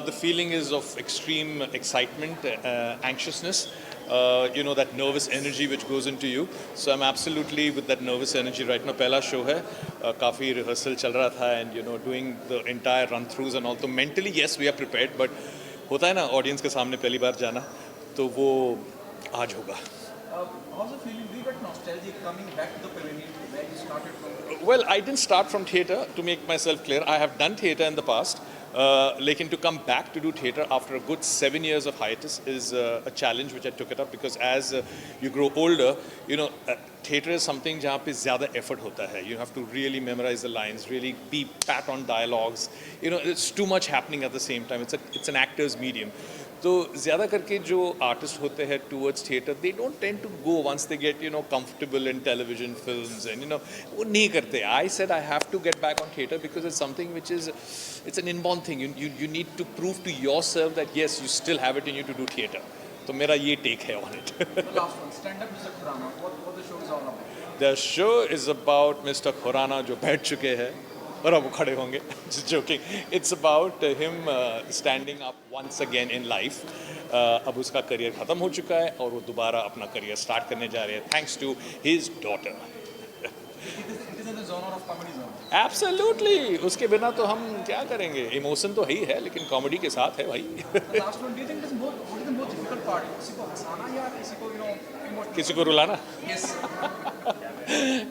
The feeling is of extreme excitement, anxiousness. That nervous energy which goes into you. So I'm absolutely with that nervous energy right now. पहला show है, काफ़ी rehearsal चल रहा था and doing the entire run throughs and all. So mentally yes we are prepared, but होता है ना audience के सामने पहली बार जाना, तो वो आज होगा. How's the feeling? Do you get nostalgic coming back to the pavilion where you started from? Well, I didn't start from theatre, to make myself clear. I have done theatre in the past. Lekin to come back to do theatre after a good 7 years of hiatus is a challenge which I took it up, because as you grow older, theatre is something जहाँ पे ज़्यादा effort होता है. You have to really memorize the lines, really be pat on dialogues. It's too much happening at the same time. It's an actor's medium. तो ज़्यादा करके जो artist होते हैं towards theatre, they don't tend to go once they get comfortable in television films and वो नहीं करते. I said I have to get back on theatre because it's something which is it's an inborn thing. You need to prove to yourself that yes you still have it in you to do theatre. तो मेरा ये take है on it. Last one, stand up Mr. Khurana. What the show is all about? The show is about Mr. Khurana जो बैठ चुके हैं और अब वो खड़े होंगे. Just joking. It's about him standing up once again in life. अब उसका करियर ख़त्म हो चुका है और वो दोबारा अपना करियर स्टार्ट करने जा रहे हैं thanks to his daughter. It is in the genre of comedy zone. Absolutely. उसके बिना तो हम क्या करेंगे? Emotion तो है ही है, लेकिन कॉमेडी के साथ है भाई. The last one, do you think what is the most difficult part? किसी को हंसाना या किसी को emote? किसी को रुलाना? Yes.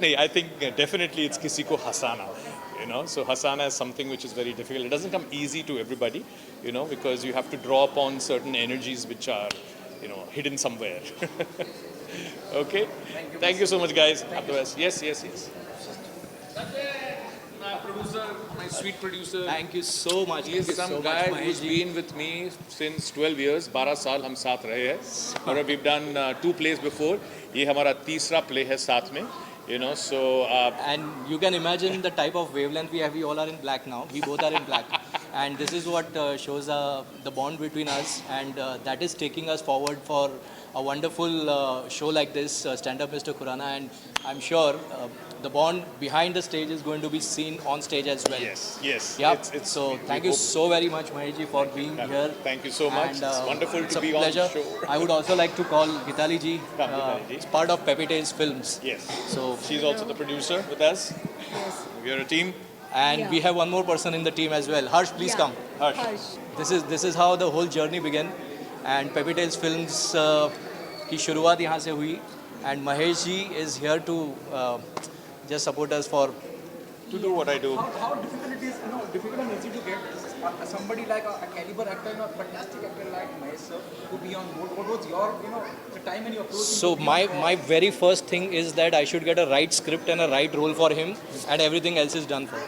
नहीं, I think definitely it's किसी को हंसाना. So Hasana is something which is very difficult. It doesn't come easy to everybody, because you have to draw upon certain energies which are, hidden somewhere. Okay? Thank you so much, guys. Have the best. Yes. My producer, my sweet producer. Thank you so much. He is some guy who's been with me since 12 years. 12 साल हम साथ रहे हैं. और we've done 2 plays before. ये हमारा तीसरा play है साथ में. So and you can imagine the type of wavelength we have. We all are in black now. We both are in black, and this is what shows the bond between us, and that is taking us forward for a wonderful show like this, Stand Up Mr. Khurana, and I'm sure the bond behind the stage is going to be seen on stage as well. Yes. Yeah. So thank you so very much, Mahesh ji, for being here. Thank you so much. And, it's wonderful it's to be a pleasure. on the show. I would also like to call Gitali ji. It's part of Peppy Tales Films. Yes. So she's also the producer with us. Yes. We are a team. and we have one more person in the team as well. Harsh, please come. Harsh. This is how the whole journey began, and Peppy Tales Films की शुरुआत यहाँ से हुई, and Mahesh ji is here to just support us for to do what I do. How difficult it is, difficult and easy to get somebody like a caliber actor, a fantastic actor like Mahesh sir, to be on board. What was your, the time when you approached him? So my very first thing is that I should get a right script and a right role for him, and everything else is done for him.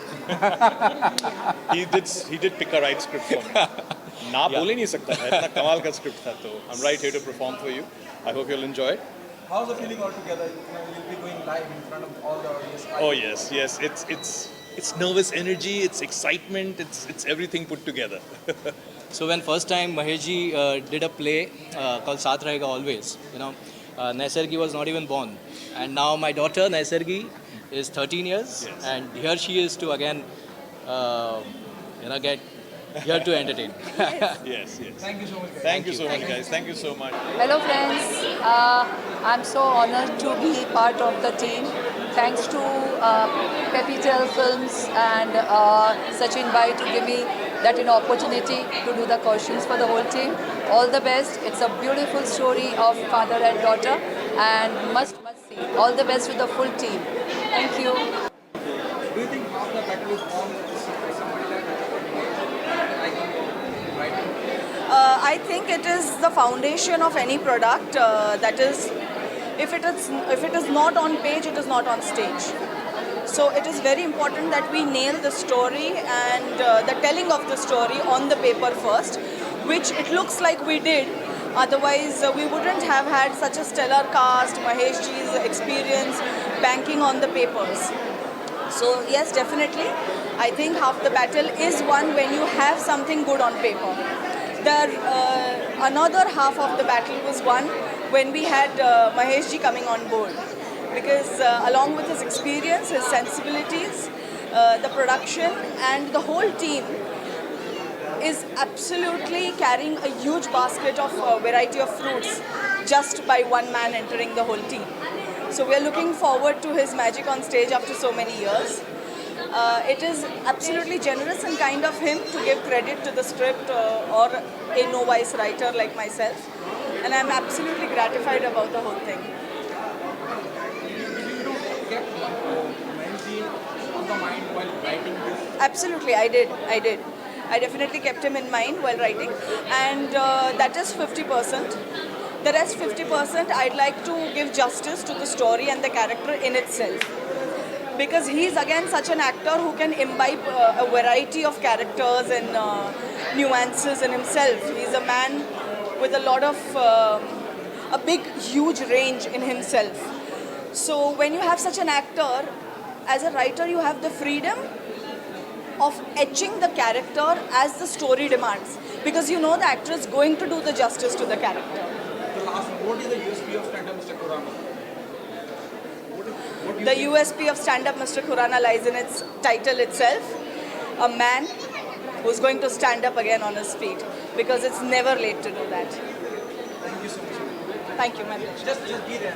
He did pick a right script for me. ना बोल ही नहीं सकता है, इतना कमाल का script था, तो I'm right here to perform for you. I hope you'll enjoy it. How's the feeling altogether? You'll be going live in front of all the audience. Oh yes. It's nervous energy, it's excitement, it's everything put together. So when first time Mahesh ji did a play called Saath Rahega Always, Naisargi was not even born, and now my daughter Naisargi is 13 years, Yes. and here she is to again, get here to entertain. Yes. Thank you so much, guys. Thank you so much, guys. Thank you so much. Hello friends, I'm so honored to be part of the team. Thanks to Peppy Tales Films and Sachin Bhai to give me that opportunity to do the costumes for the whole team. All the best. It's a beautiful story of father and daughter, and must see. All the best with the full team. Thank you. Do you think half the battle is won with somebody like writing? I think it is the foundation of any product. That is, if it is not on page, it is not on stage. So it is very important that we nail the story and the telling of the story on the paper first, which it looks like we did. Otherwise, we wouldn't have had such a stellar cast, Mahesh ji's experience banking on the papers. So yes, definitely, I think half the battle is won when you have something good on paper. Another half of the battle was won when we had Mahesh ji coming on board, because along with his experience, his sensibilities, the production and the whole team, is absolutely carrying a huge basket of variety of fruits just by one man entering the whole team. So we are looking forward to his magic on stage after so many years. It is absolutely generous and kind of him to give credit to the script or a novice writer like myself. And I'm absolutely gratified about the whole thing. Get Manji on the mind while writing this? Absolutely, I did. I definitely kept him in mind while writing, and that is 50%. The rest 50%, I'd like to give justice to the story and the character in itself. Because he's again such an actor who can imbibe a variety of characters and nuances in himself. He's a man with a lot of, a big, huge range in himself. So when you have such an actor, as a writer, you have the freedom of etching the character as the story demands. Because you know the actor is going to do the justice to the character. The last one, what is the USP of stand-up, Mr. Khurana? The USP of stand-up Mr. Khurana lies in its title itself. A man who's going to stand up again on his feet. Because it's never late to do that. Thank you so much. Thank you, my pleasure. Just be there.